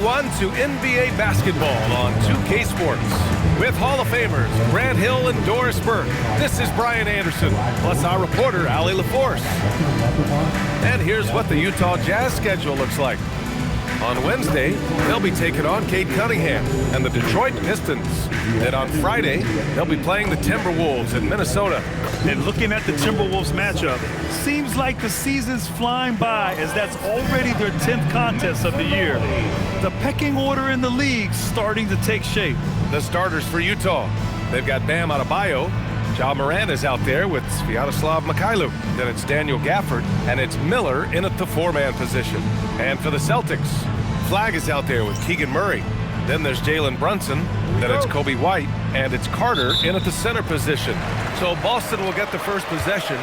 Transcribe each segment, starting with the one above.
1 to NBA basketball on 2K Sports. With Hall of Famers Grant Hill and Doris Burke, this is Brian Anderson, plus our reporter, Allie LaForce. And here's what the Utah Jazz schedule looks like. On Wednesday, they'll be taking on Cade Cunningham and the Detroit Pistons. Then on Friday, they'll be playing the Timberwolves in Minnesota. And looking at the Timberwolves matchup, seems like the season's flying by as that's already their 10th contest of the year. The pecking order in the league starting to take shape. The starters for Utah, they've got Bam Adebayo. Ja Morant is out there with Sviatoslav Mikhailuk. Then it's Daniel Gafford, and it's Miller in at the four-man position. And for the Celtics, Flag is out there with Keegan Murray. Then there's Jalen Brunson. Then it's Kobe White, and it's Carter in at the center position. So Boston will get the first possession.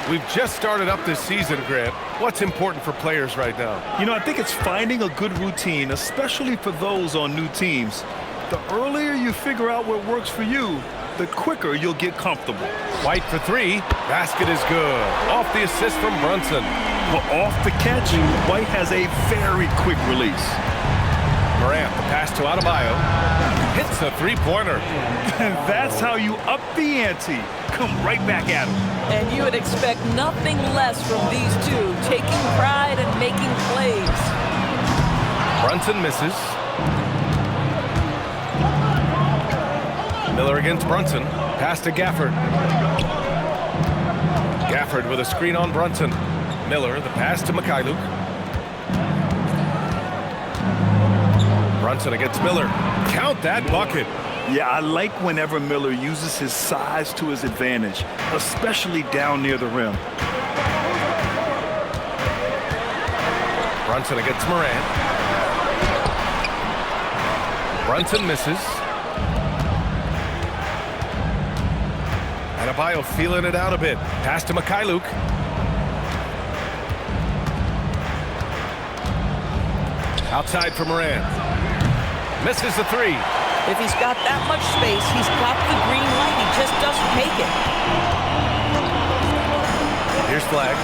We've just started up this season, Grant. What's important for players right now? You know, I think it's finding a good routine, especially for those on new teams. The earlier you figure out what works for you, the quicker you'll get comfortable. White for three. Basket is good. Off the assist from Brunson. But off the catch, White has a very quick release. Morant, the pass to Adebayo. Hits a three-pointer. And that's how you up the ante. Come right back at him. And you would expect nothing less from these two, taking pride and making plays. Brunson misses. Miller against Brunson. Pass to Gafford. Gafford with a screen on Brunson. Miller, the pass to Mikhailuk. Brunson against Miller. Count that bucket. Yeah, I like whenever Miller uses his size to his advantage, especially down near the rim. Brunson against Morant. Brunson misses. Adebayo feeling it out a bit. Pass to Mikhailuk. Outside for Morant. Misses the three. If he's got that much space, he's got the green light. He just doesn't make it. Here's Flag.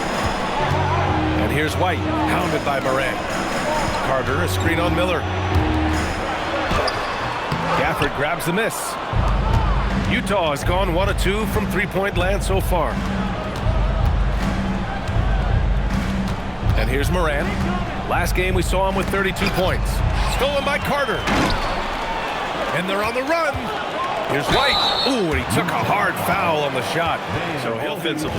And here's White, hounded by Morant. Carter, a screen on Miller. Gafford grabs the miss. Utah has gone 1 of 2 from three-point land so far. And here's Morant. Last game we saw him with 32 points. Stolen by Carter. And they're on the run. Here's White. Ooh, and he took a hard foul on the shot. So offensively.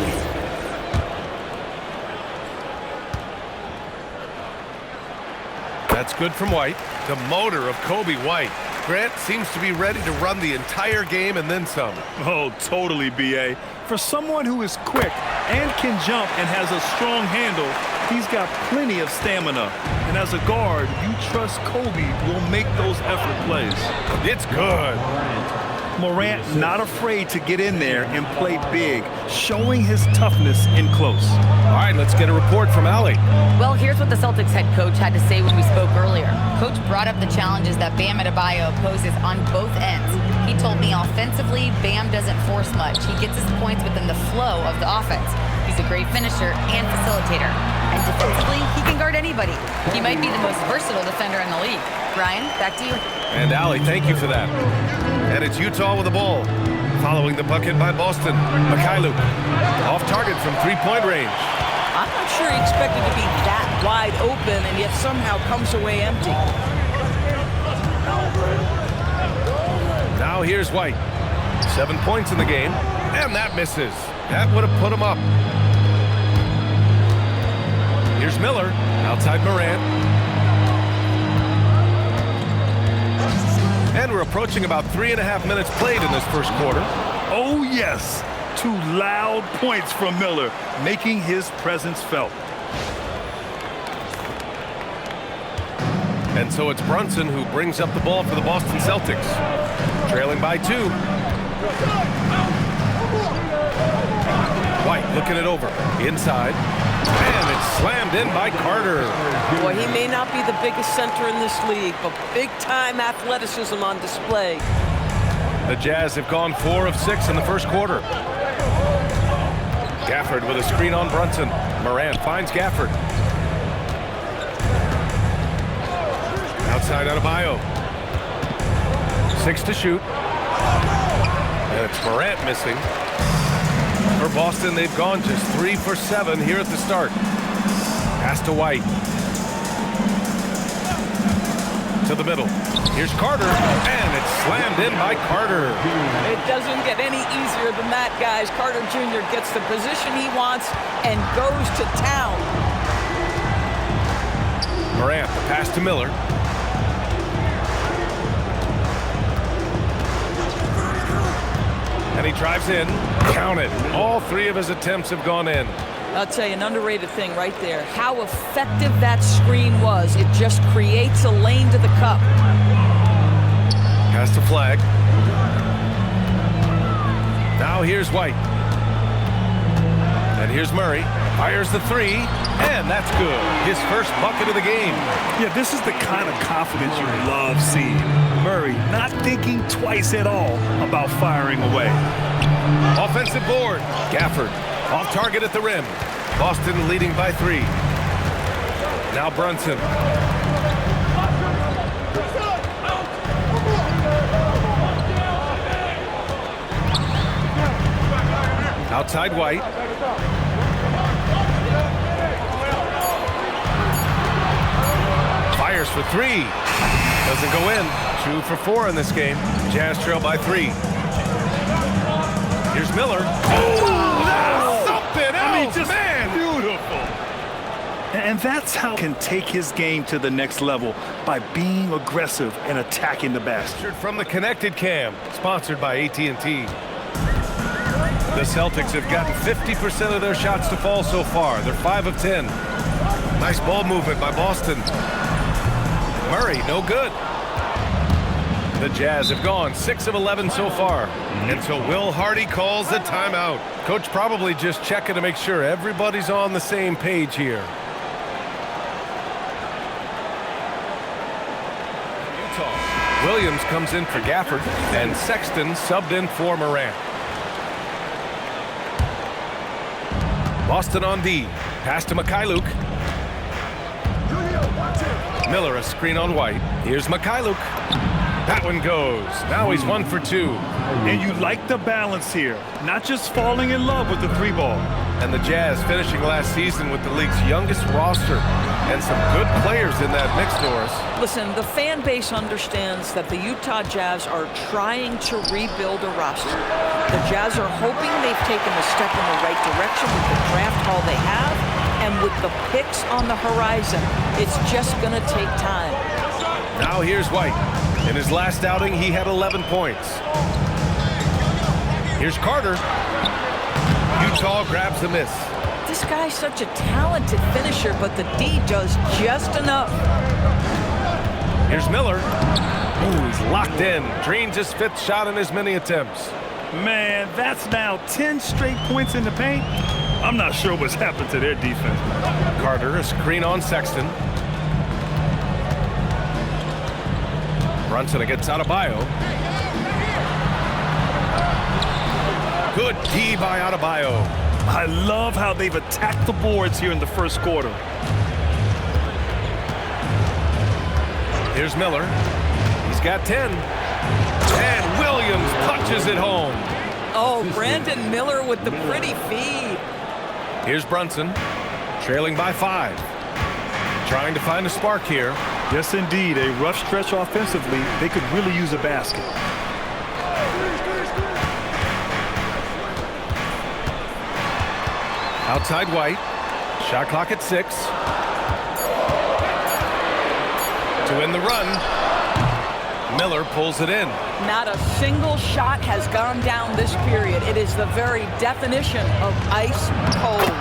That's good from White. The motor of Kobe White. Grant seems to be ready to run the entire game and then some. Oh, totally, B.A. For someone who is quick and can jump and has a strong handle, he's got plenty of stamina. And as a guard, you trust Kobe will make those effort plays. It's good. Morant not afraid to get in there and play big, showing his toughness in close. All right, let's get a report from Allie. Well, here's what the Celtics head coach had to say when we spoke earlier. Coach brought up the challenges that Bam Adebayo poses on both ends. He told me offensively, Bam doesn't force much. He gets his points within the flow of the offense. He's a great finisher and facilitator. And defensively, he can guard anybody. He might be the most versatile defender in the league. Ryan, back to you. And Allie, thank you for that. And it's Utah with the ball. Following the bucket by Boston. Mikhailuk off target from three-point range. I'm not sure he expected to be that wide open and yet somehow comes away empty. Now here's White. 7 points in the game. And that misses. That would have put him up. Here's Miller. Outside Morant. And we're approaching about 3.5 minutes played in this first quarter. Oh, yes. 2 loud points from Miller, making his presence felt. And so it's Brunson who brings up the ball for the Boston Celtics. Trailing by 2. White looking it over. Inside. And it's slammed in by Carter. Boy, he may not be the biggest center in this league, but big-time athleticism on display. The Jazz have gone 4 of 6 in the first quarter. Gafford with a screen on Brunson. Morant finds Gafford. Outside Adebayo. 6 to shoot. And it's Morant missing. For Boston, they've gone just 3 for 7 here at the start. Pass to White. To the middle. Here's Carter, and it's slammed in by Carter. It doesn't get any easier than that, guys. Carter Jr. gets the position he wants and goes to town. Morant, the pass to Miller. And he drives in. Count it. All 3 of his attempts have gone in. I'll tell you, an underrated thing right there. How effective that screen was. It just creates a lane to the cup. Pass to Flag. Now here's White. And here's Murray. Fires the 3, and that's good. His first bucket of the game. Yeah, this is the kind of confidence you love seeing. Murray not thinking twice at all about firing away. Offensive board. Gafford off target at the rim. Boston leading by 3. Now Brunson. Outside White. Fires for 3. Doesn't go in. 2 for 4 in this game. Jazz trail by 3. Here's Miller. Oh, that's something else, man. Beautiful. And that's how he can take his game to the next level, by being aggressive and attacking the basket. From the Connected Cam, sponsored by AT&T. The Celtics have gotten 50% of their shots to fall so far. They're 5 of 10. Nice ball movement by Boston. Murray, no good. The Jazz have gone 6 of 11 so far. Until Will Hardy calls the timeout. Coach probably just checking to make sure everybody's on the same page here. Utah. Williams comes in for Gafford, and Sexton subbed in for Morant. Boston on D. Pass to Mikhailuk. Miller a screen on White. Here's Mikhailuk. That one goes. Now he's 1 for 2. And you like the balance here. Not just falling in love with the 3-ball. And the Jazz finishing last season with the league's youngest roster. And some good players in that mix, Doris. Listen, the fan base understands that the Utah Jazz are trying to rebuild a roster. The Jazz are hoping they've taken a step in the right direction with the draft haul they have, and with the picks on the horizon. It's just going to take time. Now here's White. In his last outing, he had 11 points. Here's Carter. Utah grabs the miss. This guy's such a talented finisher, but the D does just enough. Here's Miller. Ooh, he's locked in. Drains his 5th shot in as many attempts. Man, that's now 10 straight points in the paint. I'm not sure what's happened to their defense. Carter, a screen on Sexton. Brunson against Adebayo. Good D by Adebayo. I love how they've attacked the boards here in the first quarter. Here's Miller. He's got 10. And Williams punches it home. Oh, Brandon Miller with the pretty feed. Here's Brunson, trailing by 5. Trying to find a spark here. Yes, indeed. A rough stretch offensively. They could really use a basket. Outside White. Shot clock at 6. To end the run. Miller pulls it in. Not a single shot has gone down this period. It is the very definition of ice cold.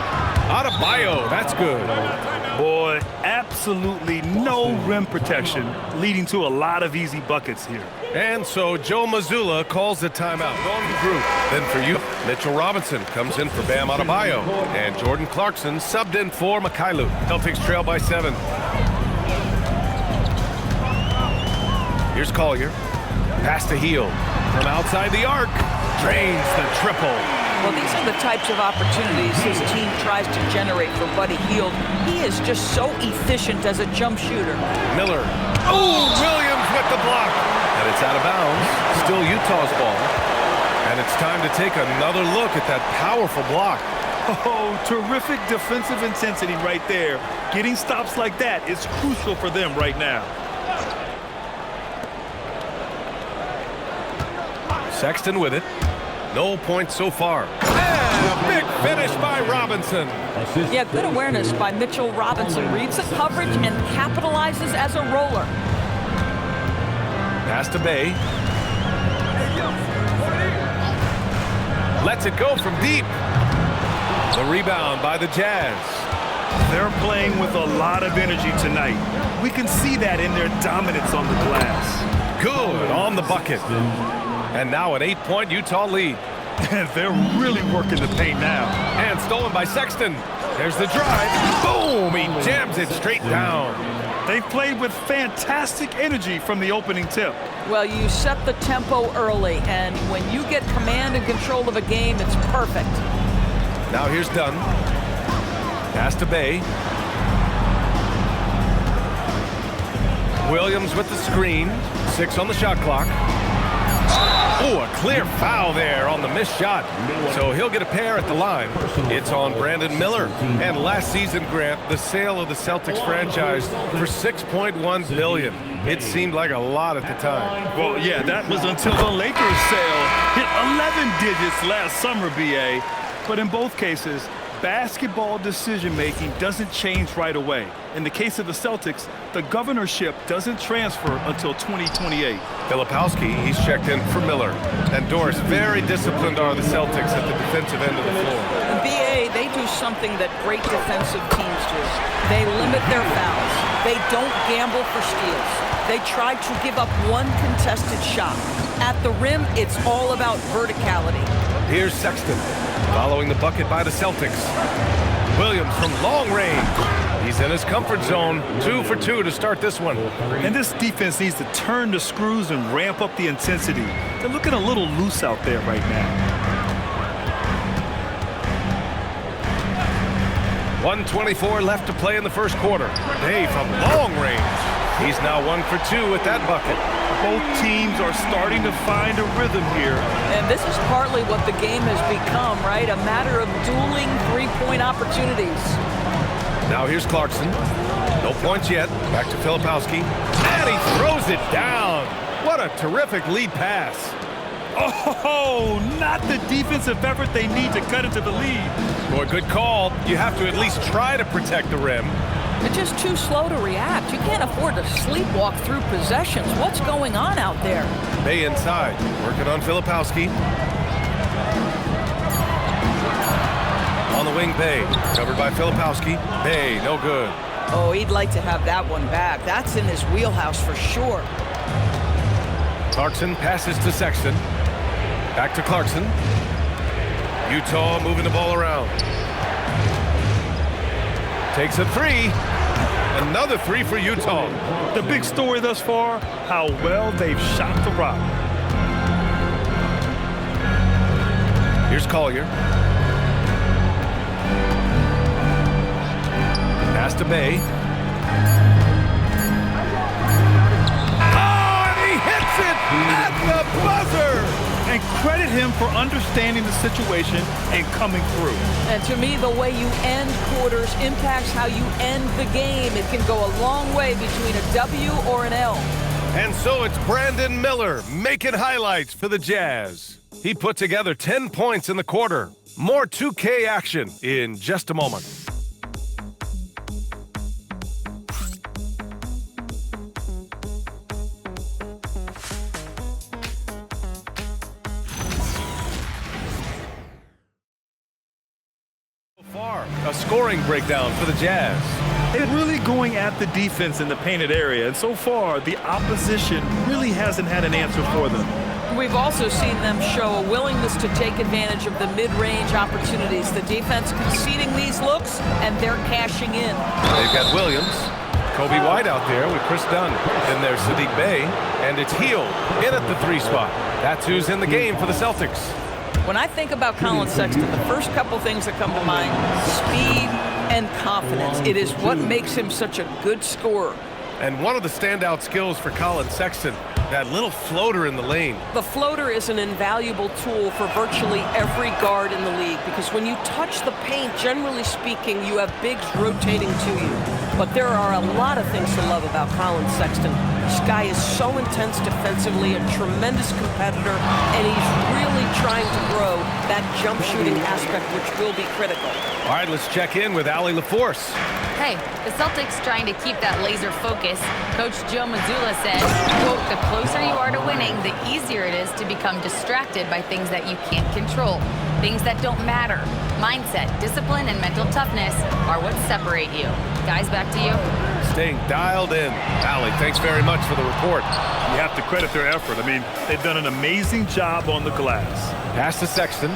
Adebayo, that's good. Boy, absolutely no rim protection, leading to a lot of easy buckets here. And so Joe Mazzulla calls the timeout on the group. Then for you, Mitchell Robinson comes in for Bam Adebayo. And Jordan Clarkson subbed in for Mikhailuk. Celtics trail by 7. Here's Collier. Pass to Heel. From outside the arc. Drains the triple. Well, these are the types of opportunities his team tries to generate for Buddy Hield. He is just so efficient as a jump shooter. Miller. Oh, Williams with the block. And it's out of bounds. Still Utah's ball. And it's time to take another look at that powerful block. Oh, terrific defensive intensity right there. Getting stops like that is crucial for them right now. Sexton with it. No points so far. And a big finish by Robinson. Yeah, good awareness by Mitchell Robinson. Reads the coverage and capitalizes as a roller. Pass to Bay. Lets it go from deep. The rebound by the Jazz. They're playing with a lot of energy tonight. We can see that in their dominance on the glass. Good on the bucket. And now an 8-point Utah lead. They're really working the paint now. And stolen by Sexton. There's the drive. Boom! He jams it straight down. They've played with fantastic energy from the opening tip. Well, you set the tempo early, and when you get command and control of a game, it's perfect. Now here's Dunn. Pass to Bay. Williams with the screen. 6 on the shot clock. Oh, a clear foul there on the missed shot. So he'll get a pair at the line. It's on Brandon Miller. And last season, Grant, the sale of the Celtics franchise for $6.1 billion. It seemed like a lot at the time. Well, yeah, that was until the Lakers sale hit 11 digits last summer, BA. But in both cases, basketball decision-making doesn't change right away. In the case of the Celtics, the governorship doesn't transfer until 2028. Filipowski, he's checked in for Miller. And Doris, very disciplined are the Celtics at the defensive end of the floor. The BA, they do something that great defensive teams do. They limit their fouls. They don't gamble for steals. They try to give up one contested shot. At the rim, it's all about verticality. Here's Sexton, following the bucket by the Celtics. Williams from long range. He's in his comfort zone. 2 for 2 to start this one. And this defense needs to turn the screws and ramp up the intensity. They're looking a little loose out there right now. 1:24 left to play in the first quarter. Day from long range. He's now 1 for 2 with that bucket. Both teams are starting to find a rhythm here. And this is partly what the game has become, right? A matter of dueling three-point opportunities. Now here's Clarkson. No points yet. Back to Filipowski. And he throws it down. What a terrific lead pass. Oh, not the defensive effort they need to cut into the lead. Boy, good call. You have to at least try to protect the rim. They're just too slow to react. You can't afford to sleepwalk through possessions. What's going on out there? Bay inside, working on Filipowski. On the wing, Bay, covered by Filipowski. Bay, no good. Oh, he'd like to have that one back. That's in his wheelhouse for sure. Clarkson passes to Sexton. Back to Clarkson. Utah moving the ball around. Takes a 3. Another 3 for Utah. The big story thus far, how well they've shot the rock. Here's Collier. Pass to Bay. Oh, and he hits it at the buzzer! And credit him for understanding the situation and coming through. And to me, the way you end quarters impacts how you end the game. It can go a long way between a W or an L. And so it's Brandon Miller making highlights for the Jazz. He put together 10 points in the quarter. More 2K action in just a moment. A scoring breakdown for the Jazz. They're really going at the defense in the painted area, and so far, the opposition really hasn't had an answer for them. We've also seen them show a willingness to take advantage of the mid-range opportunities. The defense conceding these looks, and they're cashing in. They've got Williams, Kobe White out there with Chris Dunn. Then there's Sadiq Bey, and it's Hield in at the 3 spot. That's who's in the game for the Celtics. When I think about Colin Sexton, the first couple things that come to mind, speed and confidence. It is what makes him such a good scorer. And one of the standout skills for Colin Sexton, that little floater in the lane. The floater is an invaluable tool for virtually every guard in the league because when you touch the paint, generally speaking, you have bigs rotating to you. But there are a lot of things to love about Colin Sexton. This guy is so intense defensively, a tremendous competitor, and he's really trying to grow that jump shooting aspect, which will be critical. All right, let's check in with Allie LaForce. Hey, the Celtics trying to keep that laser focus. Coach Joe Mazzulla said, quote, the closer you are to winning, the easier it is to become distracted by things that you can't control, things that don't matter. Mindset, discipline, and mental toughness are what separate you. Guys, back to you. Staying dialed in. Allie, thanks very much for the report. You have to credit their effort. I mean, they've done an amazing job on the glass. Pass to Sexton.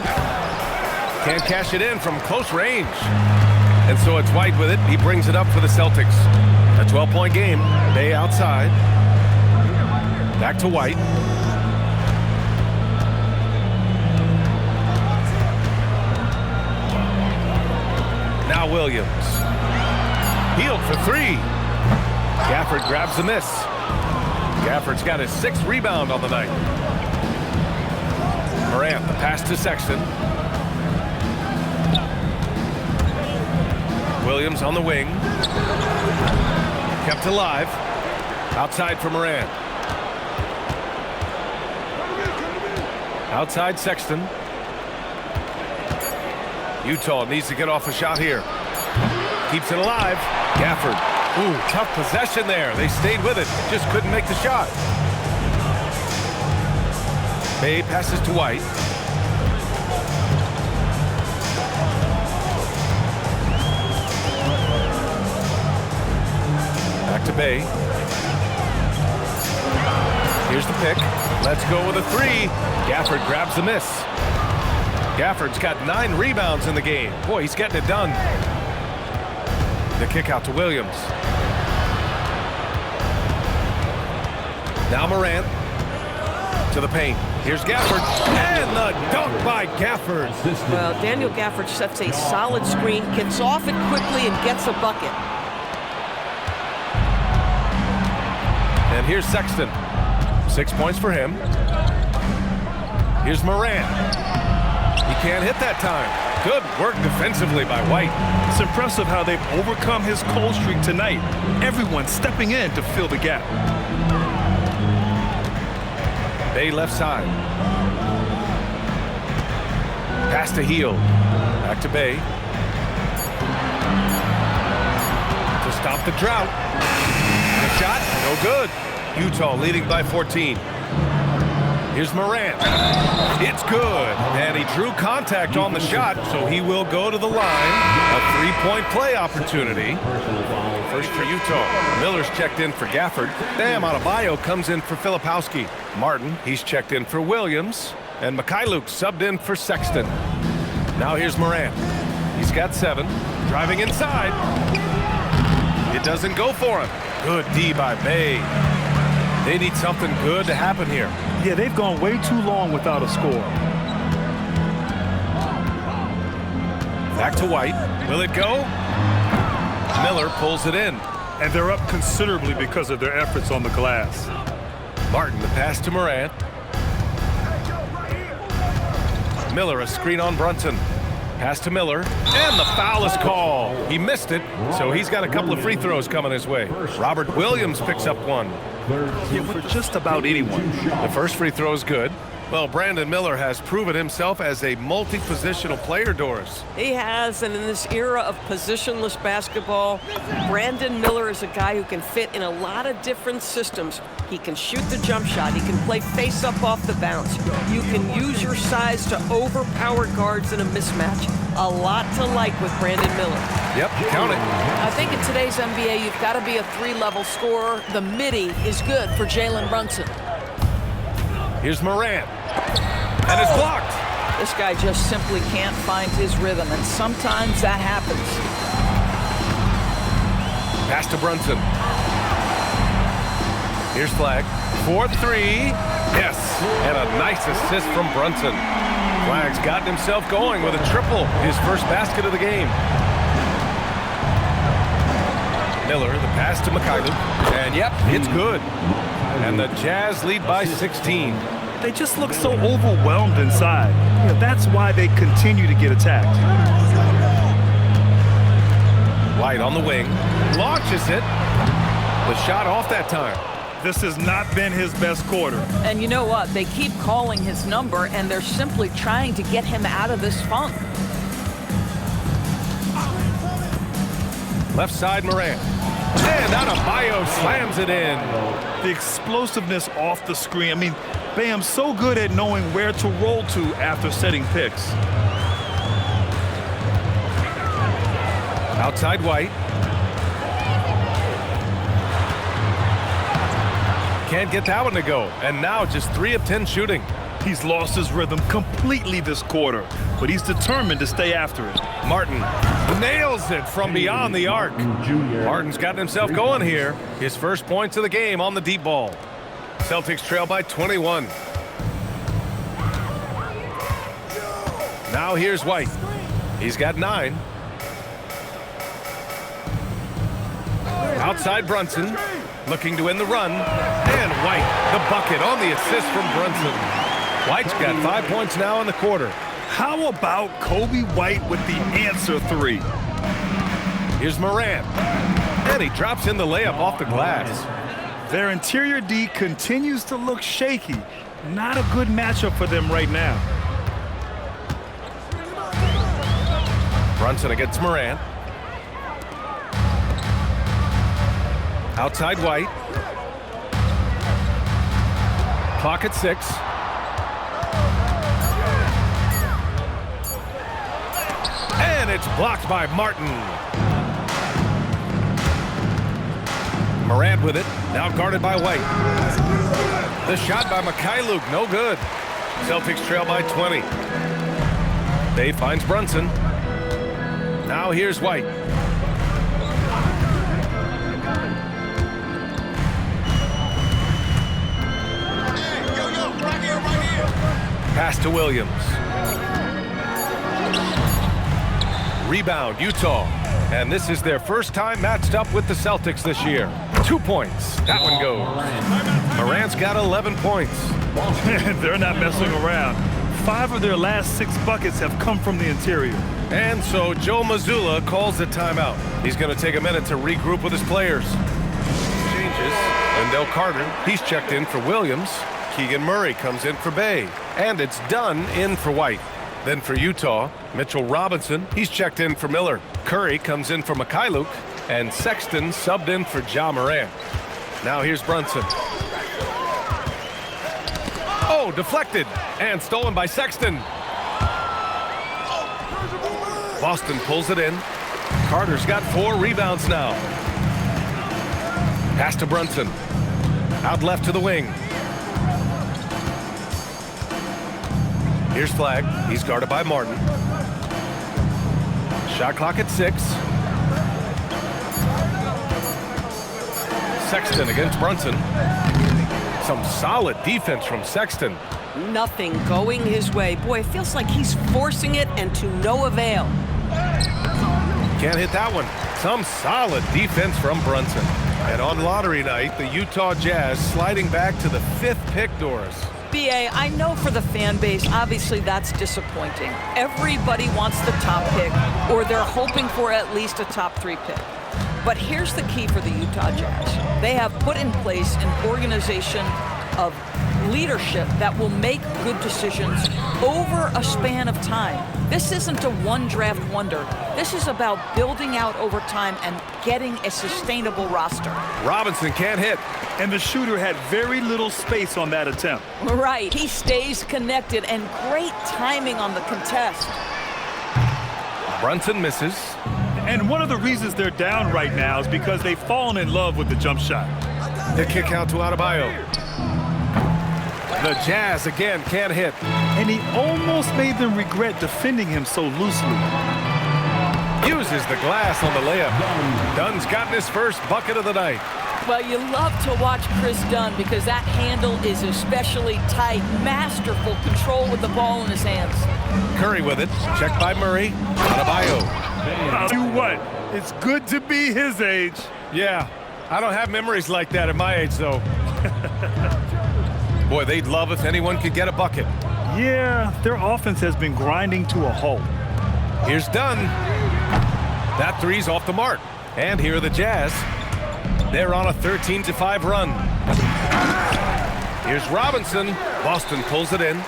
Can't cash it in from close range. And so it's White with it. He brings it up for the Celtics. A 12-point game. Bay outside. Back to White. Now Williams. Healed for three. Gafford grabs the miss. Gafford's got his 6th rebound on the night. Morant, the pass to Sexton. Williams on the wing. Kept alive. Outside for Morant. Outside Sexton. Utah needs to get off a shot here. Keeps it alive. Gafford. Ooh, tough possession there. They stayed with it. Just couldn't make the shot. Bay passes to White. Back to Bay. Here's the pick. Let's go with a three. Gafford grabs the miss. Gafford's got 9 rebounds in the game. Boy, he's getting it done. The kick out to Williams. Now Morant to the paint. Here's Gafford. And the dunk by Gafford. Well, Daniel Gafford sets a solid screen, gets off it quickly, and gets a bucket. And here's Sexton. 6 points for him. Here's Morant. He can't hit that time. Good work defensively by White. It's impressive how they've overcome his cold streak tonight. Everyone stepping in to fill the gap. Bay left side. Pass to Heel. Back to Bay. To stop the drought. The shot, no good. Utah leading by 14. Here's Morant. It's good. And he drew contact on the shot, so he will go to the line. A 3-point play opportunity. First for Utah. Miller's checked in for Gafford. Bam Adebayo comes in for Filipowski. Martin, he's checked in for Williams. And Mikhailuk subbed in for Sexton. Now here's Morant. He's got 7. Driving inside. It doesn't go for him. Good D by Bay. They need something good to happen here. Yeah, they've gone way too long without a score. Back to White. Will it go? Miller pulls it in. And they're up considerably because of their efforts on the glass. Martin, the pass to Morant. Miller, a screen on Brunson. Pass to Miller. And the foul is called. He missed it, so he's got a couple of free throws coming his way. Robert Williams picks up one. Yeah, with just about anyone. The first free throw is good. Well, Brandon Miller has proven himself as a multi-positional player, Doris. He has, and in this era of positionless basketball, Brandon Miller is a guy who can fit in a lot of different systems. He can shoot the jump shot. He can play face-up off the bounce. You can use your size to overpower guards in a mismatch. A lot to like with Brandon Miller. Yep, count it. I think in today's NBA, you've got to be a 3-level scorer. The midi is good for Jalen Brunson. Here's Morant. And it's blocked. This guy just simply can't find his rhythm, and sometimes that happens. Pass to Brunson. Here's Flag. 4-3. Yes. And a nice assist from Brunson. Flag's gotten himself going with a triple, his first basket of the game. Miller, the pass to Mikhailuk, and yep, it's good. And the Jazz lead by 16. They just look so overwhelmed inside. That's why they continue to get attacked. White on the wing, launches it. The shot off that time. This has not been his best quarter. And you know what? They keep calling his number, and they're simply trying to get him out of this funk. Left side, Morant. And Adebayo slams it in. The explosiveness off the screen. I mean, Bam's so good at knowing where to roll to after setting picks. Outside White. Can't get that one to go. And now just 3 of 10 shooting. He's lost his rhythm completely this quarter, but he's determined to stay after it. Martin nails it from beyond the arc. Martin's gotten himself going here. His first points of the game on the deep ball. Celtics trail by 21. Now here's White. He's got 9. Outside Brunson, looking to win the run. And White, the bucket on the assist from Brunson. White's got 5 points now in the quarter. How about Kobe White with the answer 3? Here's Morant. And he drops in the layup off the glass. Their interior D continues to look shaky. Not a good matchup for them right now. Brunson against Morant. Outside White. Clock at 6. And it's blocked by Martin. Morant with it, now guarded by White. The shot by Mikhailuk, no good. Celtics trail by 20. Dave finds Brunson. Now here's White. Pass to Williams. Rebound, Utah. And this is their first time matched up with the Celtics this year. 2 points. That one goes. Morant's got 11 points. They're not messing around. 5 of their last 6 buckets have come from the interior. And so Joe Mazzulla calls the timeout. He's going to take a minute to regroup with his players. Changes. Wendell Carter, he's checked in for Williams. Keegan Murray comes in for Bay. And it's Dunn in for White. Then for Utah, Mitchell Robinson, he's checked in for Miller. Curry comes in for Mikhailuk. And Sexton subbed in for Ja Morant. Now here's Brunson. Oh, deflected. And stolen by Sexton. Boston pulls it in. Carter's got 4 rebounds now. Pass to Brunson. Out left to the wing. Here's Flag. He's guarded by Martin. Shot clock at 6. Sexton against Brunson. Some solid defense from Sexton. Nothing going his way. Boy, it feels like he's forcing it and to no avail. Can't hit that one. Some solid defense from Brunson. And on lottery night, the Utah Jazz sliding back to the 5th pick, Doris. BA, I know for the fan base, obviously that's disappointing. Everybody wants the top pick, or they're hoping for at least a top 3 pick. But here's the key for the Utah Jazz. They have put in place an organization of leadership that will make good decisions over a span of time. This isn't a one draft wonder. This is about building out over time and getting a sustainable roster. Robinson can't hit. And the shooter had very little space on that attempt. Right, he stays connected and great timing on the contest. Brunson misses. And one of the reasons they're down right now is because they've fallen in love with the jump shot. The kick out to Adebayo. The Jazz again can't hit. And he almost made them regret defending him so loosely. Uses the glass on the layup. Dunn's gotten his first bucket of the night. Well, you love to watch Chris Dunn because that handle is especially tight. Masterful control with the ball in his hands. Curry with it. Checked by Murray. Adebayo. I'll tell you what, it's good to be his age. Yeah, I don't have memories like that at my age, though. Boy, they'd love if anyone could get a bucket. Yeah, their offense has been grinding to a halt. Here's Dunn. That three's off the mark. And here are the Jazz. They're on a 13-5 run. Here's Robinson. Boston pulls it in.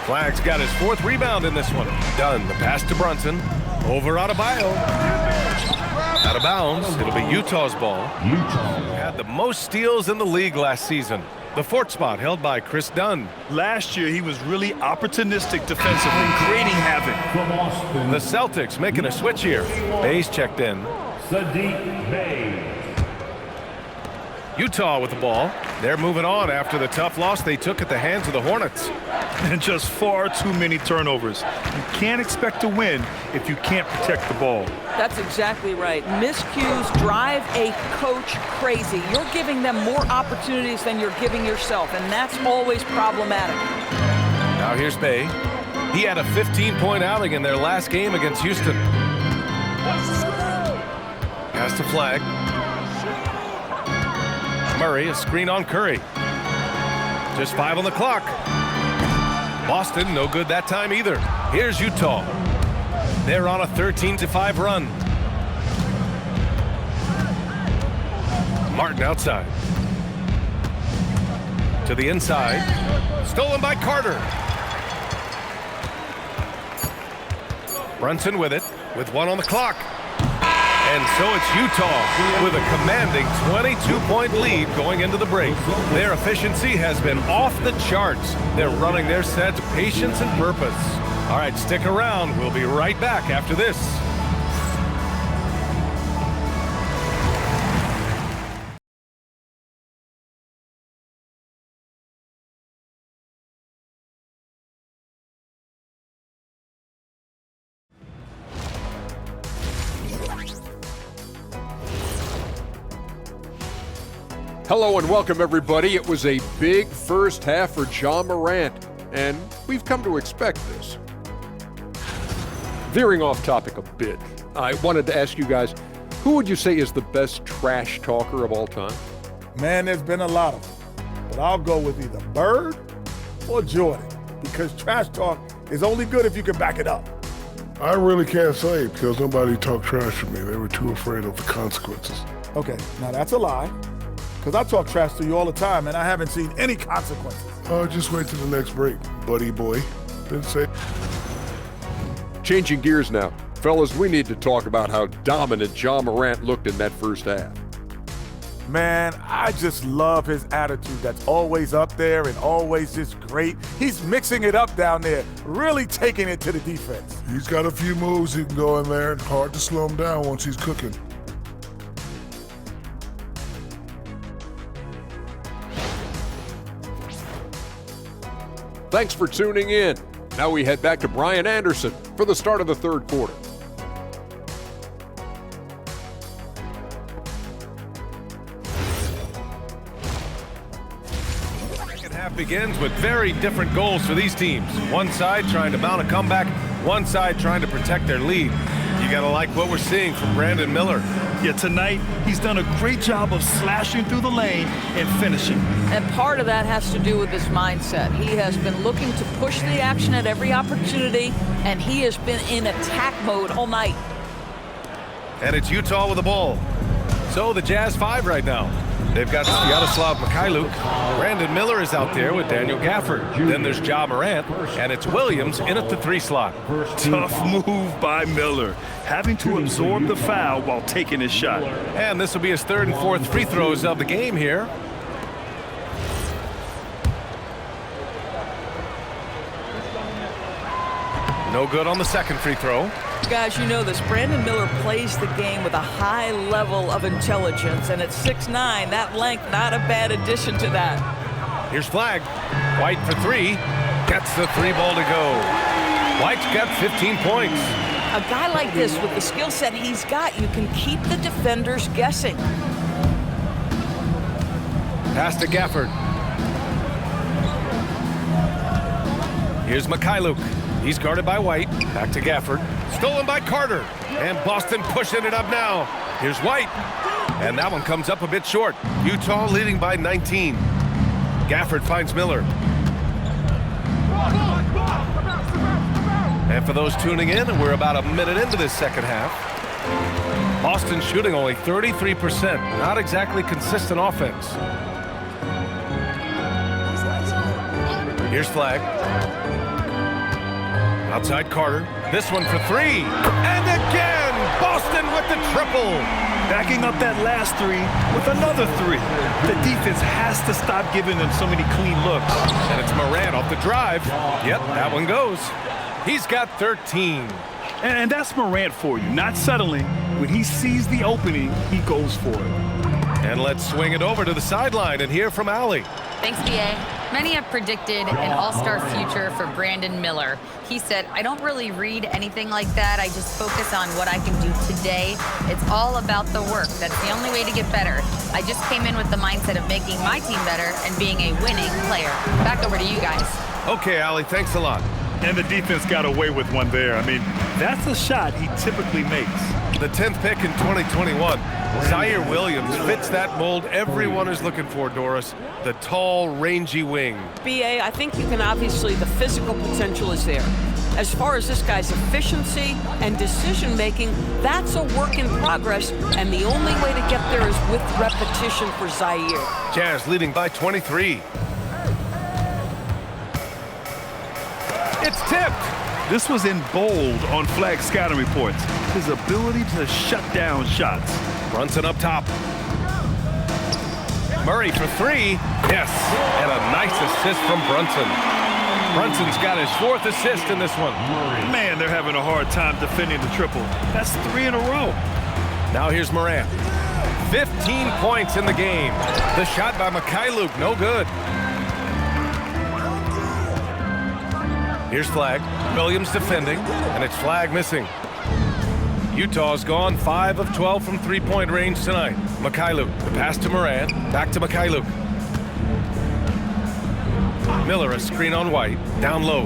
Flagg's got his 4th rebound in this one. Dunn, the pass to Brunson. Over Adebayo. Out of bounds. It'll be Utah's ball. Utah had the most steals in the league last season. The 4th spot held by Chris Dunn. Last year, he was really opportunistic defensively, creating havoc. The Celtics making a switch here. Bay's checked in. Sadiq Bey. Utah with the ball. They're moving on after the tough loss they took at the hands of the Hornets. And just far too many turnovers. You can't expect to win if you can't protect the ball. That's exactly right. Miscues drive a coach crazy. You're giving them more opportunities than you're giving yourself, and that's always problematic. Now here's Bey. He had a 15-point outing in their last game against Houston. Pass to Flag. Murray, a screen on Curry. Just 5 on the clock. Boston, no good that time either. Here's Utah. They're on a 13-5 run. Martin outside. To the inside. Stolen by Carter. Brunson with it, with 1 on the clock. And so it's Utah with a commanding 22-point lead going into the break. Their efficiency has been off the charts. They're running their sets patience and purpose. All right, stick around. We'll be right back after this. Hello and welcome, everybody. It was a big first half for Ja Morant, and we've come to expect this. Veering off topic a bit, I wanted to ask you guys, who would you say is the best trash talker of all time? Man, there's been a lot of them, but I'll go with either Bird or Jordan, because trash talk is only good if you can back it up. I really can't say because nobody talked trash to me. They were too afraid of the consequences. Okay, now that's a lie, because I talk trash to you all the time, and I haven't seen any consequences. Oh, just wait till the next break, buddy boy. Didn't say. Changing gears now. Fellas, we need to talk about how dominant Ja Morant looked in that first half. Man, I just love his attitude that's always up there and always just great. He's mixing it up down there, really taking it to the defense. He's got a few moves he can go in there. Hard to slow him down once he's cooking. Thanks for tuning in. Now we head back to Brian Anderson for the start of the third quarter. Second half begins with very different goals for these teams. One side trying to mount a comeback, one side trying to protect their lead. You gotta like what we're seeing from Brandon Miller. Yeah, tonight, he's done a great job of slashing through the lane and finishing. And part of that has to do with his mindset. He has been looking to push the action at every opportunity, and he has been in attack mode all night. And it's Utah with the ball. So the Jazz 5 right now. They've got Sviatoslav Mikhailuk. Brandon Miller is out there with Daniel Gafford. Then there's Ja Morant, and it's Williams in at the 3 slot. Tough move by Miller, having to absorb the foul while taking his shot. And this will be his 3rd and 4th free throws of the game here. No good on the 2nd free throw. Guys, you know this. Brandon Miller plays the game with a high level of intelligence, and at 6'9", that length, not a bad addition to that. Here's Flag. White for 3. Gets the 3 ball to go. White's got 15 points. A guy like this, with the skill set he's got, you can keep the defenders guessing. Pass to Gafford. Here's Mikhailuk. He's guarded by White. Back to Gafford. Stolen by Carter. And Boston pushing it up now. Here's White. And that one comes up a bit short. Utah leading by 19. Gafford finds Miller. And for those tuning in, we're about a minute into this second half. Boston shooting only 33%. Not exactly consistent offense. Here's Flagg. Outside Carter. This one for three. And again, Boston with the triple. Backing up that last three with another three. The defense has to stop giving them so many clean looks. And it's Morant off the drive. Yep, that one goes. He's got 13. And that's Morant for you, not settling. When he sees the opening, he goes for it. And let's swing it over to the sideline and hear from Allie. Thanks, BA. Many have predicted an all-star future for Brandon Miller. He said, I don't really read anything like that. I just focus on what I can do today. It's all about the work. That's the only way to get better. I just came in with the mindset of making my team better and being a winning player. Back over to you guys. Okay, Allie, thanks a lot. And the defense got away with one there. I mean, that's a shot he typically makes. The 10th pick in 2021, Zaire Williams fits that mold everyone is looking for, Doris. The tall, rangy wing. BA, I think you can obviously, the physical potential is there. As far as this guy's efficiency and decision-making, that's a work in progress, and the only way to get there is with repetition for Zaire. Jazz leading by 23. It's tipped. This was in bold on Flagg scouting reports. His ability to shut down shots. Brunson up top. Murray for three. Yes, and a nice assist from Brunson. Brunson's got his 4th assist in this one. Man, they're having a hard time defending the triple. That's 3 in a row. Now here's Morant. 15 points in the game. The shot by Mikhailuk, no good. Here's Flagg. Williams defending, and it's Flagg missing. Utah's gone 5 of 12 from three-point range tonight. Mikhailuk, the pass to Morant, back to Mikhailuk. Miller, a screen on White, down low.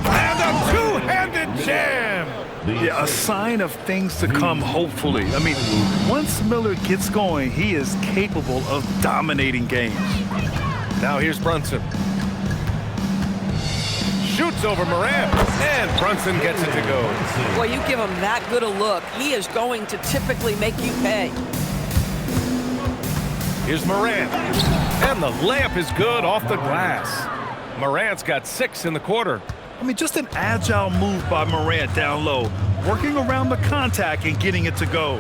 And a two-handed jam! Yeah, a sign of things to come, hopefully. I mean, once Miller gets going, he is capable of dominating games. Now here's Brunson. Shoots over Morant, and Brunson gets it to go. Boy, you give him that good a look, he is going to typically make you pay. Here's Morant, and the layup is good off the glass. Morant's got 6 in the quarter. I mean, just an agile move by Morant down low, working around the contact and getting it to go.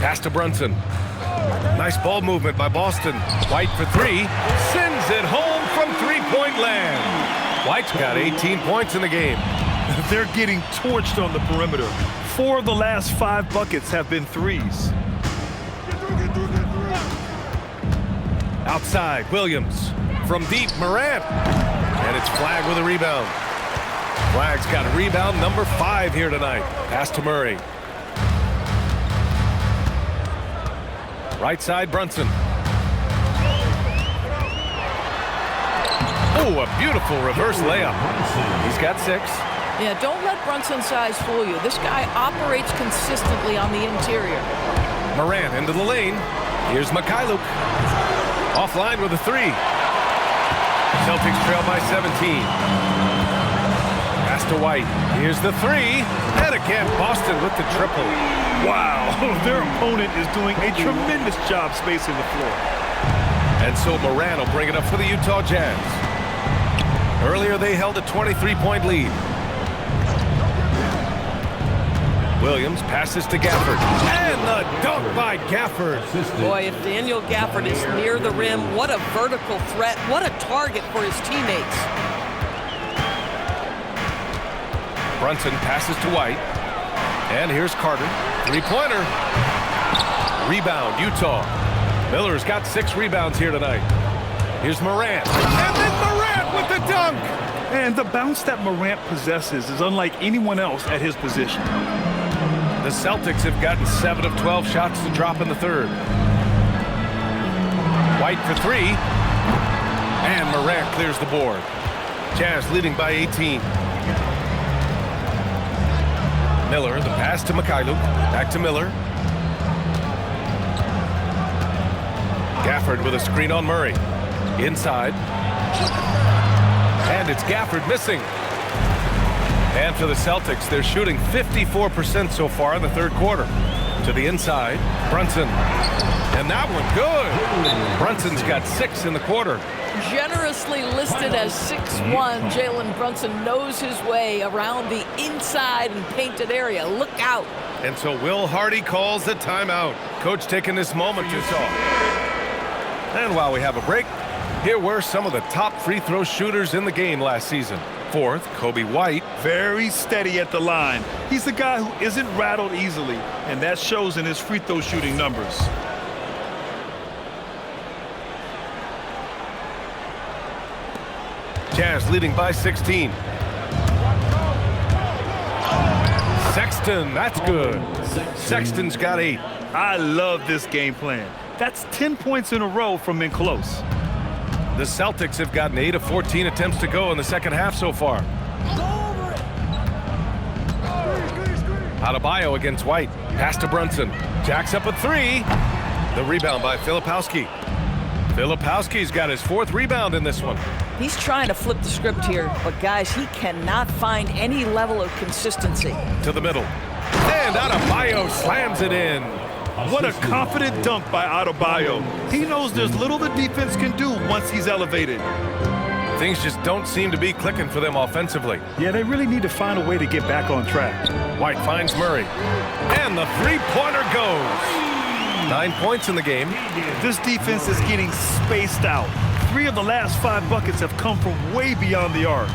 Pass to Brunson. Nice ball movement by Boston. White for three, sends it home from three-point land. White's got 18 points in the game. They're getting torched on the perimeter. 4 of the last 5 buckets have been threes. Outside, Williams. From deep, Morant. And it's Flagg with a rebound. Flagg's got rebound number 5 here tonight. Pass to Murray. Right side, Brunson. Oh, a beautiful reverse layup. He's got 6. Yeah, don't let Brunson's size fool you. This guy operates consistently on the interior. Morant into the lane. Here's Mikhailuk. Offline with a 3. Celtics trail by 17. Pass to White. Here's the 3. And again, Boston with the triple. Wow, their opponent is doing a tremendous job spacing the floor. And so Morant will bring it up for the Utah Jazz. Earlier, they held a 23-point lead. Williams passes to Gafford. And the dunk by Gafford. Boy, if Daniel Gafford is near the rim, what a vertical threat. What a target for his teammates. Brunson passes to White. And here's Carter. Three-pointer. Rebound, Utah. Miller's got 6 rebounds here tonight. Here's Morant. And then Morant with the dunk. And the bounce that Morant possesses is unlike anyone else at his position. The Celtics have gotten 7 of 12 shots to drop in the third. White for 3. And Morant clears the board. Jazz leading by 18. Miller, the pass to Mikhailuk. Back to Miller. Gafford with a screen on Murray. Inside. And it's Gafford missing. And for the Celtics, they're shooting 54% so far in the third quarter. To the inside, Brunson. And that one good. Brunson's got 6 in the quarter. Generously listed as 6'1", Jalen Brunson knows his way around the inside and painted area. Look out. And so Will Hardy calls the timeout. Coach taking this moment to talk. And while we have a break, here were some of the top free throw shooters in the game last season. Fourth, Kobe White. Very steady at the line. He's the guy who isn't rattled easily, and that shows in his free throw shooting numbers. Jazz leading by 16. Sexton, that's good. Sexton's got 8. I love this game plan. That's 10 points in a row from in close. The Celtics have gotten 8 of 14 attempts to go in the second half so far. Adebayo against White. Pass to Brunson. Jacks up a 3. The rebound by Filipowski. Filipowski's got his 4th rebound in this one. He's trying to flip the script here, but guys, he cannot find any level of consistency. To the middle. And Adebayo slams it in. What a confident dunk by Adebayo. He knows there's little the defense can do once he's elevated. Things just don't seem to be clicking for them offensively. Yeah, they really need to find a way to get back on track. White finds Murray. And the three-pointer goes. 9 points in the game. This defense is getting spaced out. 3 of the last 5 buckets have come from way beyond the arc.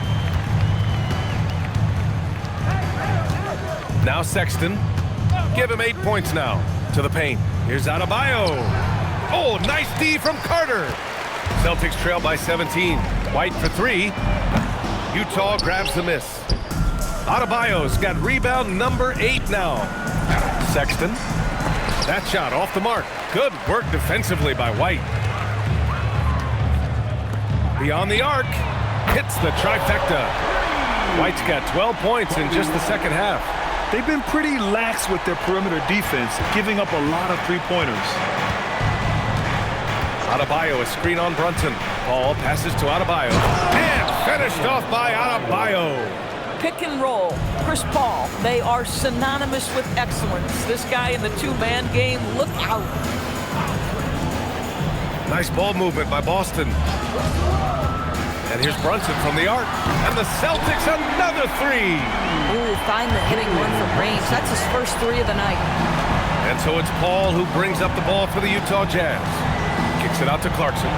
Now Sexton. Give him 8 points now. To the paint. Here's Adebayo. Oh, nice D from Carter. Celtics trail by 17. White for 3. Utah grabs the miss. Adebayo's got rebound number 8 now. Sexton. That shot off the mark. Good work defensively by White. Beyond the arc. Hits the trifecta. White's got 12 points in just the second half. They've been pretty lax with their perimeter defense, giving up a lot of three-pointers. Adebayo, a screen on Brunson. Ball passes to Adebayo. And finished off by Adebayo. Pick and roll. Chris Paul, they are synonymous with excellence. This guy in the two-man game, look out. Nice ball movement by Boston. And here's Brunson from the arc. And the Celtics another 3. Ooh, finally hitting one from range. That's his first 3 of the night. And so it's Paul who brings up the ball for the Utah Jazz. Kicks it out to Clarkson.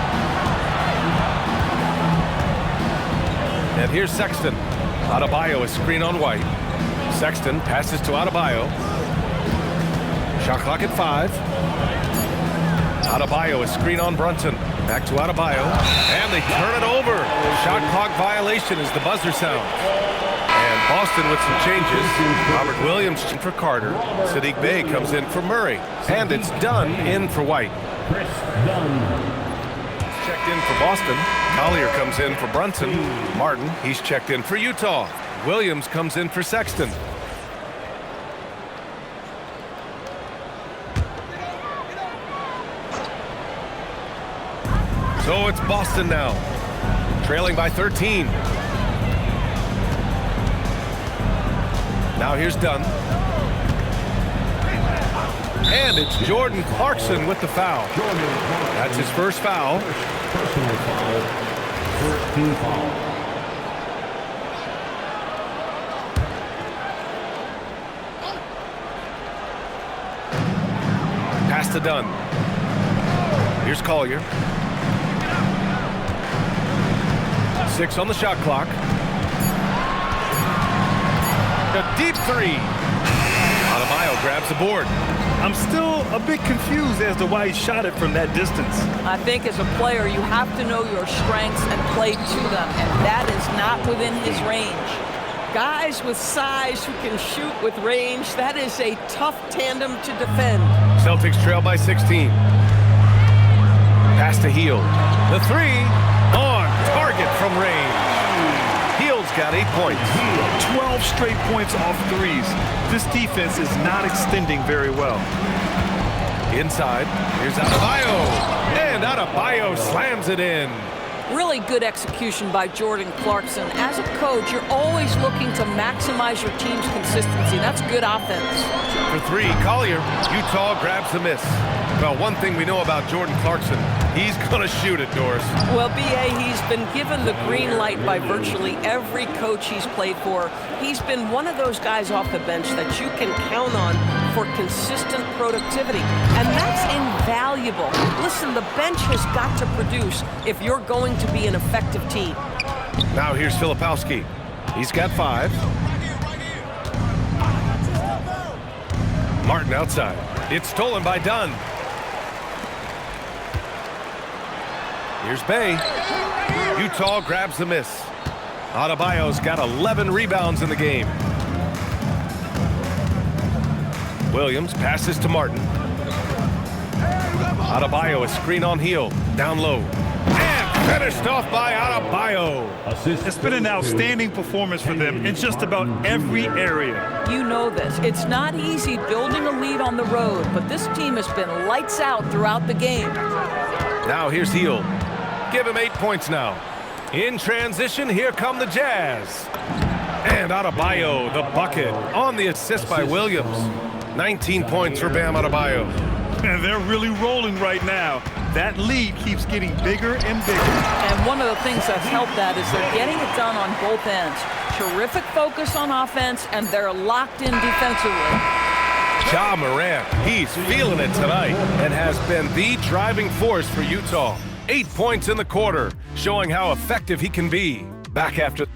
And here's Sexton. Adebayo, a screen on White. Sexton passes to Adebayo. Shot clock at 5. Adebayo, a screen on Brunson. Back to Adebayo. And they turn it over. Shot clock violation as the buzzer sounds. And Boston with some changes. Robert Williams for Carter. Sadiq Bey comes in for Murray. And it's Dunn in for White. Checked in for Boston. Collier comes in for Brunson. Martin, he's checked in for Utah. Williams comes in for Sexton. So it's Boston now, trailing by 13. Now here's Dunn. And it's Jordan Clarkson with the foul. That's his first foul. Personal foul. 13 foul. Pass to Dunn. Here's Collier. 6 on the shot clock. A deep 3. Adebayo grabs the board. I'm still a bit confused as to why he shot it from that distance. I think as a player, you have to know your strengths and play to them, and that is not within his range. Guys with size who can shoot with range. That is a tough tandem to defend. Celtics trail by 16. Pass to Hield. The three on target from range. Hield's got 8 points. 12 straight points off threes. This defense is not extending very well. Inside, here's Adebayo. And Adebayo slams it in. Really good execution by Jordan Clarkson. As a coach, you're always looking to maximize your team's consistency. That's good offense. For three, Collier. Utah grabs the miss. Well, one thing we know about Jordan Clarkson, he's going to shoot it, Doris. Well, B.A., he's been given the green light by virtually every coach he's played for. He's been one of those guys off the bench that you can count on for consistent productivity. And that's invaluable. Listen, the bench has got to produce if you're going to be an effective team. Now here's Filipowski. He's got 5. Martin outside. It's stolen by Dunn. Here's Bay. Utah grabs the miss. Adebayo's got 11 rebounds in the game. Williams passes to Martin. Adebayo, a screen on Hield. Down low. And finished off by Adebayo. It's been an outstanding performance for them in just about every area. You know this. It's not easy building a lead on the road, but this team has been lights out throughout the game. Now here's Hield. Give him 8 points now. In transition, here come the Jazz. And Adebayo, the bucket, on the assist by Williams. 19 points for Bam Adebayo. And they're really rolling right now. That lead keeps getting bigger and bigger. And one of the things that's helped that is they're getting it done on both ends. Terrific focus on offense, and they're locked in defensively. Ja Morant, he's feeling it tonight and has been the driving force for Utah. 8 points in the quarter, showing how effective he can be. Back after.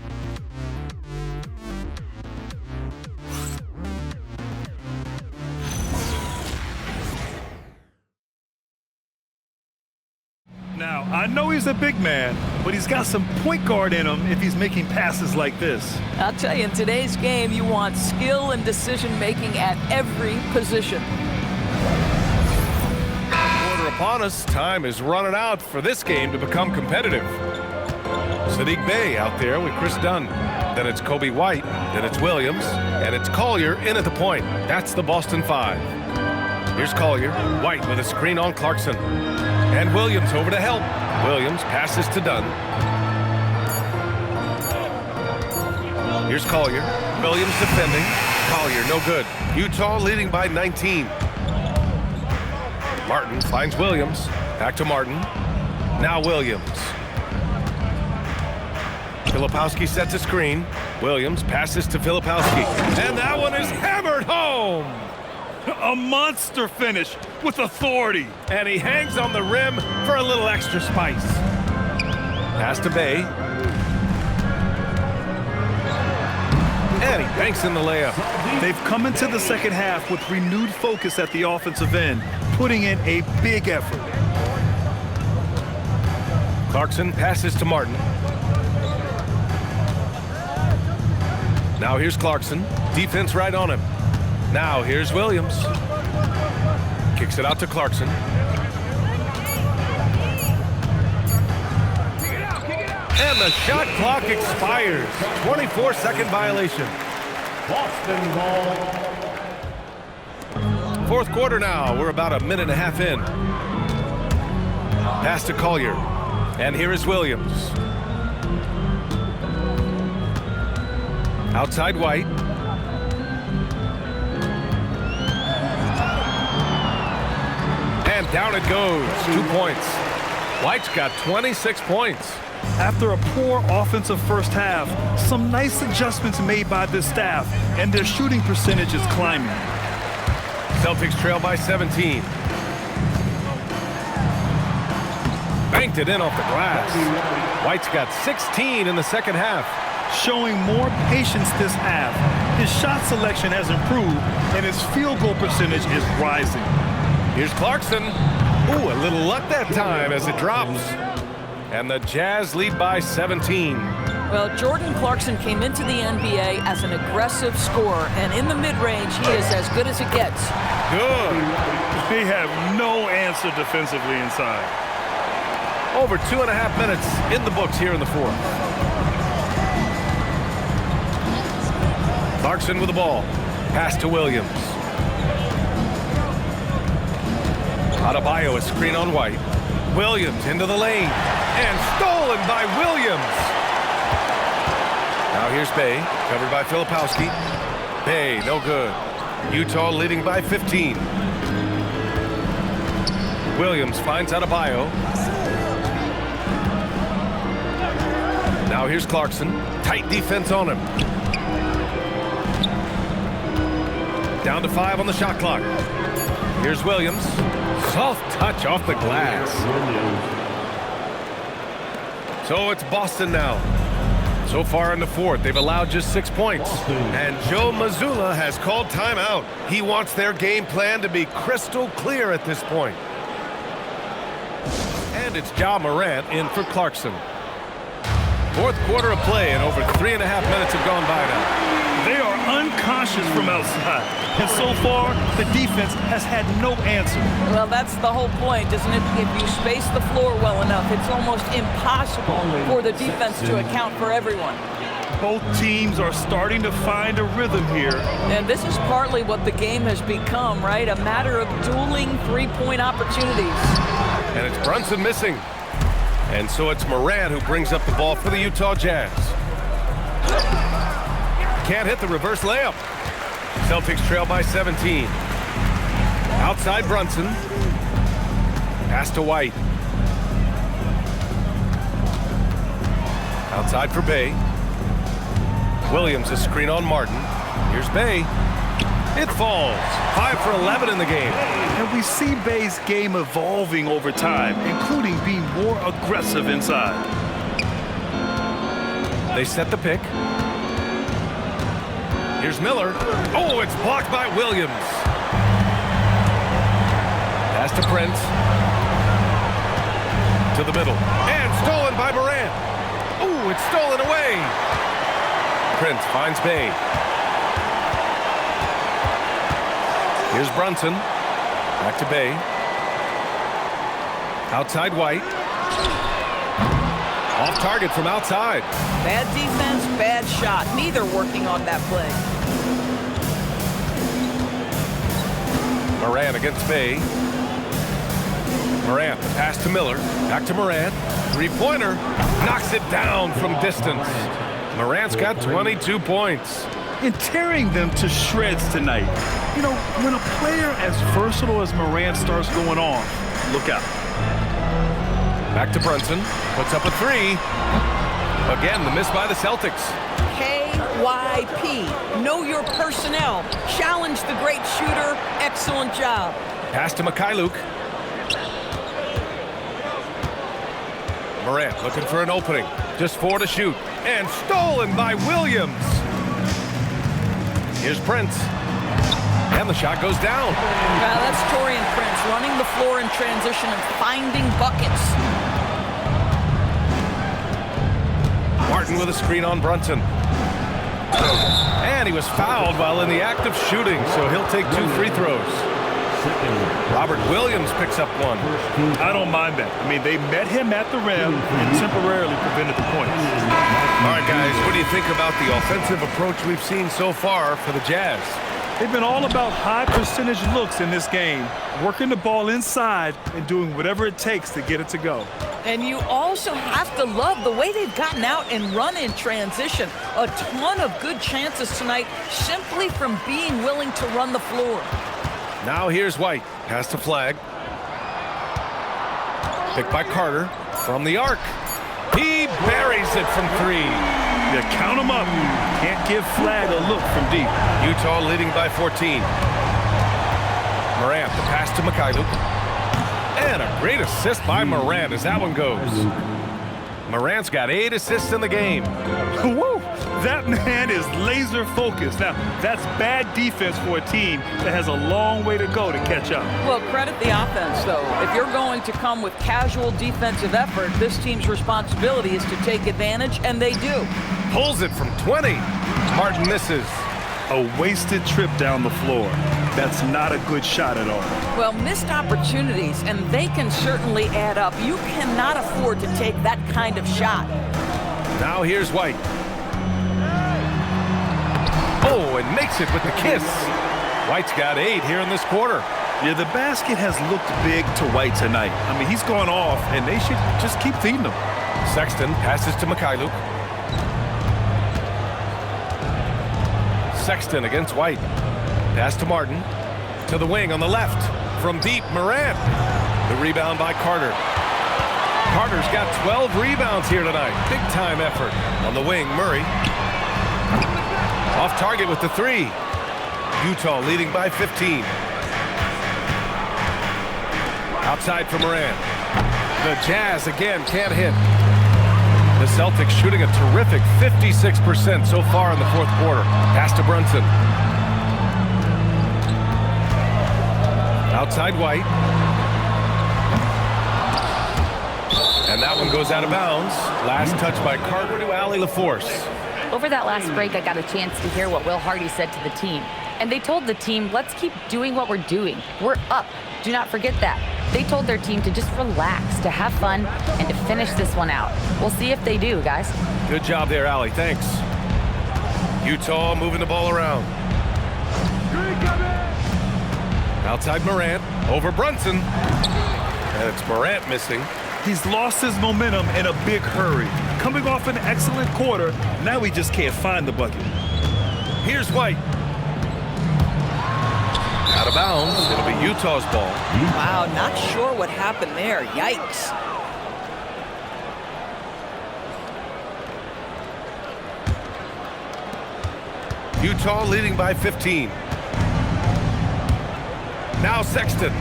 Now, I know he's a big man, but he's got some point guard in him if he's making passes like this. I'll tell you, in today's game, you want skill and decision-making at every position. Quarter upon us, time is running out for this game to become competitive. Sadiq Bey out there with Chris Dunn. Then it's Kobe White, then it's Williams, and it's Collier in at the point. That's the Boston 5. Here's Collier, White with a screen on Clarkson. And Williams over to help. Williams passes to Dunn. Here's Collier. Williams defending. Collier no good. Utah leading by 19. Martin finds Williams. Back to Martin. Now Williams. Filipowski sets a screen. Williams passes to Filipowski. And that one is hammered home. A monster finish with authority. And he hangs on the rim for a little extra spice. Pass to Bay. And he banks in the layup. They've come into the second half with renewed focus at the offensive end, putting in a big effort. Clarkson passes to Martin. Now here's Clarkson. Defense right on him. Now here's Williams. Kicks it out to Clarkson. And the shot clock expires. 24-second violation. Boston ball. Fourth quarter now. We're about a minute and a half in. Pass to Collier. And here is Williams. Outside White. And down it goes. 2 points. White's got 26 points. After a poor offensive first half, some nice adjustments made by this staff, and their shooting percentage is climbing. Celtics trail by 17. Banked it in off the glass. White's got 16 in the second half. Showing more patience this half. His shot selection has improved, and his field goal percentage is rising. Here's Clarkson. Ooh, a little luck that time as it drops. And the Jazz lead by 17. Well, Jordan Clarkson came into the NBA as an aggressive scorer, and in the mid-range, he is as good as it gets. Good. They have no answer defensively inside. Over 2.5 minutes in the books here in the fourth. Clarkson with the ball. Pass to Williams. Adebayo, a screen on White. Williams into the lane. And stolen by Williams. Now here's Bay, covered by Filipowski. Bay, no good. Utah leading by 15. Williams finds Adebayo. Now here's Clarkson. Tight defense on him. Down to 5 on the shot clock. Here's Williams. Soft touch off the glass. So it's Boston now. So far in the fourth, they've allowed just 6 points. And Joe Mazzulla has called timeout. He wants their game plan to be crystal clear at this point. And it's Ja Morant in for Clarkson. Fourth quarter of play, and over 3.5 minutes have gone by now. They are unconscious from outside. And so far, the defense has had no answer. Well, that's the whole point, isn't it? If you space the floor well enough, it's almost impossible for the defense to account for everyone. Both teams are starting to find a rhythm here. And this is partly what the game has become, right? A matter of dueling three-point opportunities. And it's Brunson missing. And so it's Morant who brings up the ball for the Utah Jazz. Can't hit the reverse layup. Celtics trail by 17. Outside Brunson. Pass to White. Outside for Bay. Williams a screen on Martin. Here's Bay. It falls. 5 for 11 in the game. And we see Bay's game evolving over time, including being more aggressive inside. They set the pick. Here's Miller. Oh, it's blocked by Williams. Pass to Prince. To the middle. And stolen by Morant. Oh, it's stolen away. Prince finds Bay. Here's Brunson. Back to Bay. Outside White. Off target from outside. Bad defense, bad shot. Neither working on that play. Morant against Bay. Morant, the pass to Miller. Back to Morant. Three-pointer. Knocks it down from distance. Morant's got 22 points. And tearing them to shreds tonight. You know, when a player as versatile as Morant starts going on, look out. Back to Brunson. Puts up a three. Again, the miss by the Celtics. KYP. Know your personnel. Challenge the great shooter. Excellent job. Pass to Mikhailuk. Morant looking for an opening. Just 4 to shoot. And stolen by Williams. Here's Prince. And the shot goes down. Now that's Taurean Prince running the floor in transition and finding buckets. Martin with a screen on Brunson. And he was fouled while in the act of shooting, so he'll take 2 free throws. Robert Williams picks up 1. I don't mind that. I mean, they met him at the rim and temporarily prevented the points. All right, guys, what do you think about the offensive approach we've seen so far for the Jazz? They've been all about high percentage looks in this game, working the ball inside and doing whatever it takes to get it to go. And you also have to love the way they've gotten out and run in transition. A ton of good chances tonight simply from being willing to run the floor. Now here's White. Pass to Flag. Picked by Carter from the arc. He buries it from 3. Yeah, count them up. Can't give Flag a look from deep. Utah leading by 14. Morant, the pass to Mikhailuk. And a great assist by Morant as that one goes. Morant's got 8 assists in the game. Woo! That man is laser focused. Now, that's bad defense for a team that has a long way to go to catch up. Well, credit the offense, though. If you're going to come with casual defensive effort, this team's responsibility is to take advantage, and they do. Pulls it from 20. Martin misses. A wasted trip down the floor. That's not a good shot at all. Well, missed opportunities, and they can certainly add up. You cannot afford to take that kind of shot. Now here's White. Oh, and makes it with the kiss. White's got 8 here in this quarter. Yeah, the basket has looked big to White tonight. I mean, he's gone off, and they should just keep feeding him. Sexton passes to Mikhailuk. Sexton against White. Pass to Martin. To the wing on the left. From deep, Morant. The rebound by Carter. Carter's got 12 rebounds here tonight. Big time effort. On the wing, Murray. Off target with the 3. Utah leading by 15. Outside for Morant. The Jazz again can't hit. The Celtics shooting a terrific 56% so far in the fourth quarter. Pass to Brunson. Outside White. And that one goes out of bounds. Last touch by Carter to Allie LaForce. Over that last break, I got a chance to hear what Will Hardy said to the team. And they told the team, let's keep doing what we're doing. We're up. Do not forget that. They told their team to just relax, to have fun, and to finish this one out. We'll see if they do, guys. Good job there, Allie. Thanks. Utah moving the ball around. Outside Morant. Over Brunson. And it's Morant missing. He's lost his momentum in a big hurry. Coming off an excellent quarter, now he just can't find the bucket. Here's White. Out of bounds. It'll be Utah's ball. Wow, not sure what happened there. Yikes. Utah leading by 15. Now Sexton.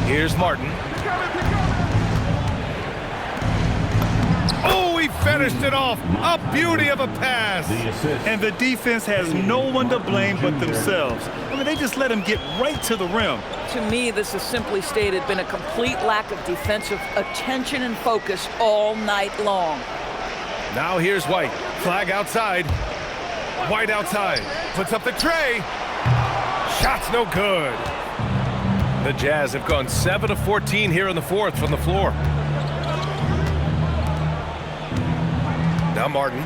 Here's Martin. Oh, he finished it off. A beauty of a pass. And the defense has no one to blame but themselves. I mean, they just let him get right to the rim. To me, this has simply stated been a complete lack of defensive attention and focus all night long. Now here's White. Flag outside. White outside. Puts up the tray. Shot's no good. The Jazz have gone 7 of 14 here in the fourth from the floor. Now Martin.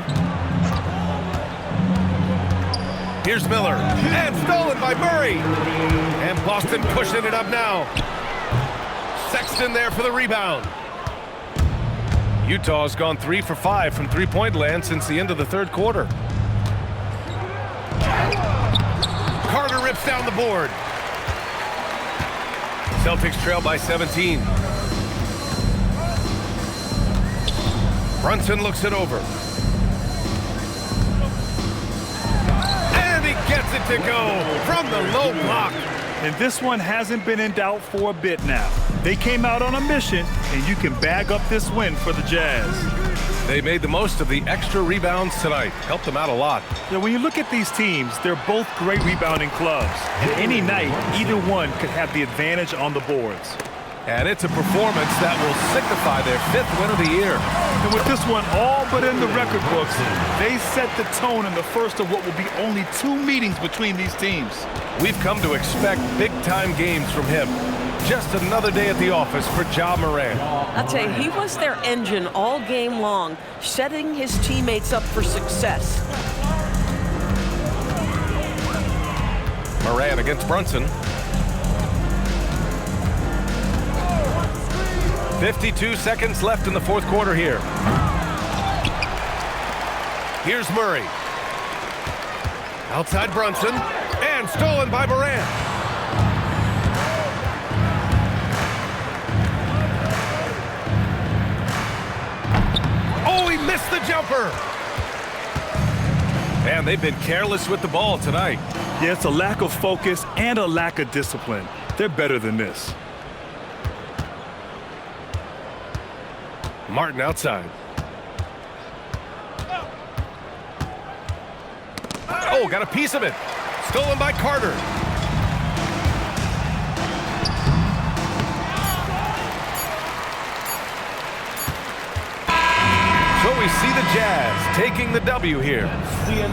Here's Miller. And stolen by Murray. And Boston pushing it up now. Sexton there for the rebound. Utah's gone 3 for 5 from three-point land since the end of the third quarter. Carter rips down the board. Celtics trail by 17. Brunson looks it over. And he gets it to go from the low block. And this one hasn't been in doubt for a bit now. They came out on a mission, and you can bag up this win for the Jazz. They made the most of the extra rebounds tonight. Helped them out a lot. Now, when you look at these teams, they're both great rebounding clubs. And any night, either one could have the advantage on the boards. And it's a performance that will signify their 5th win of the year. And with this one all but in the record books, they set the tone in the first of what will be only 2 meetings between these teams. We've come to expect big-time games from him. Just another day at the office for Ja Morant. I'll tell you, he was their engine all game long, setting his teammates up for success. Morant against Brunson. 52 seconds left in the fourth quarter here. Here's Murray. Outside Brunson. And stolen by Morant. Oh, he missed the jumper. And they've been careless with the ball tonight. Yeah, it's a lack of focus and a lack of discipline. They're better than this. Martin outside. Oh, got a piece of it. Stolen by Carter. So we see the Jazz taking the W here.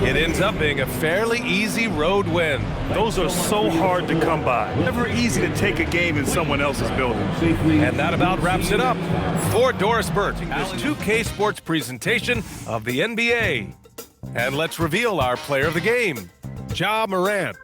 It ends up being a fairly easy road win. Those are so hard to come by. Never easy to take a game in someone else's building. And that about wraps it up for Doris Burt, this 2K Sports presentation of the NBA. And let's reveal our player of the game, Ja Morant.